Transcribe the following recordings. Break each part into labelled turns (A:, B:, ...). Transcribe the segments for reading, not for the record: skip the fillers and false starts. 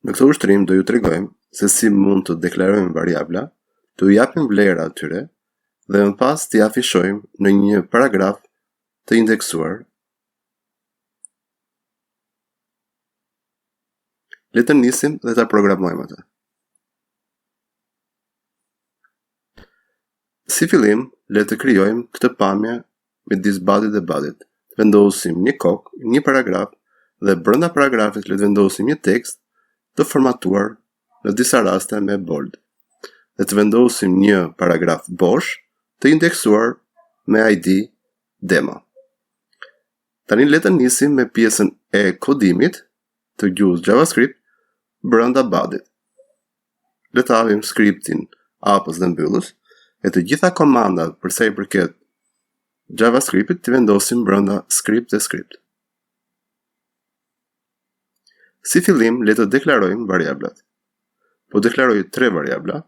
A: Në këtë ushtrim do ju tregojmë se si mund të deklarojmë variabla, të ju japim vlera atyre dhe më pas t'i afishojmë në një paragraf të indeksuar. Le të nisim dhe ta programojmë atë. Si fillim, le të krijojmë këtë pamje midis badit dhe badit. Të vendosim një kokë, një paragraf dhe brenda paragrafit le të vendosim një tekst të formatuar në disa raste me bold. Dhe të vendosim një paragraf bosh të indeksuar me ID demo. Tani le të nisim me pjesën e kodimit të gjuhës JavaScript brenda badit. Le të hapim skriptin hapës dhe mbyllës e të gjitha komandat për sa i përket JavaScriptit të vendosim brenda script e script. Si fillim, le të deklarojmë variablat. Po deklaroj 3 variabla,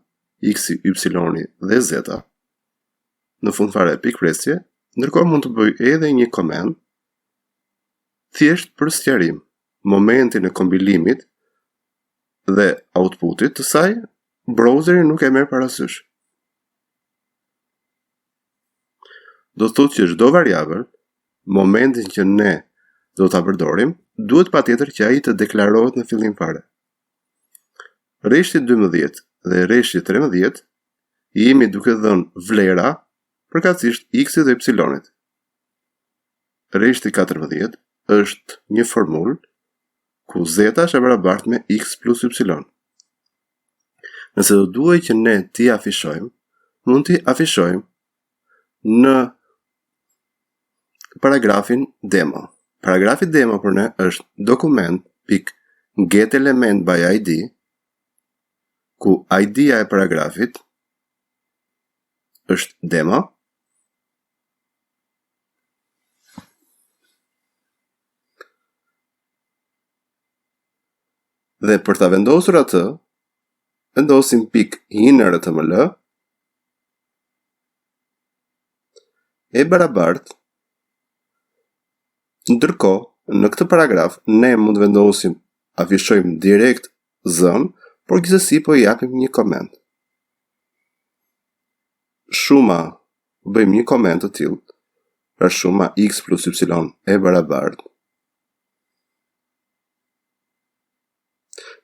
A: x, y dhe z. Në fund fare pikpresje, ndërkohë mund të bëj edhe një komend thjesht për sqarim, momentin e kompilimit dhe outputit të saj, browseri nuk e merr parasysh. Do të thotë që çdo variabël, momentin që ne do ta përdorim, duhet patjetër që ai të deklarohet në fillim fare. Rreshti 12 dhe rreshti 13 jemi duke dhënë vlera përkatësisht x-it dhe y-it. Rreshti 14 është një formul ku z është e barabartë me x plus y. Nëse do duhet që ne t'i afishojmë, mund t'i afishojmë në paragrafin demo. Paragrafi demo për ne është document.getElementById, ku ID-ja e paragrafit është demo, dhe për ta vendosur atë, vendosim .inner.html e barabartë. Ndërkohë, në këtë paragraf, ne mund vendosim, afishojmë direkt zën, por gjithsesi po I japim një komend. Shuma, bëjmë një komend të tillë, pra shuma x plus y e barabartë.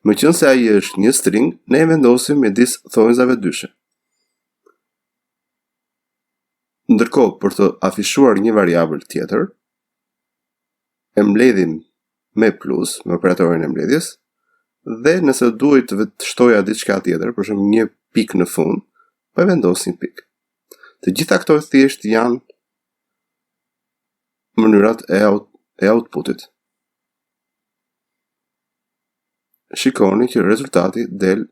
A: Meqense ai është një string, ne vendosim midis thonjzave dyshe. Ndërkohë, për të afishuar një variabël tjetër, e mbledhim me plus, me operatorin e mbledhjes, dhe nëse duhet të shtoja diçka tjetër, për shembull një pikë në fund, po e vendosim pikë. Të gjitha këto thjesht janë mënyrat e outputit. Shikoni që rezultati del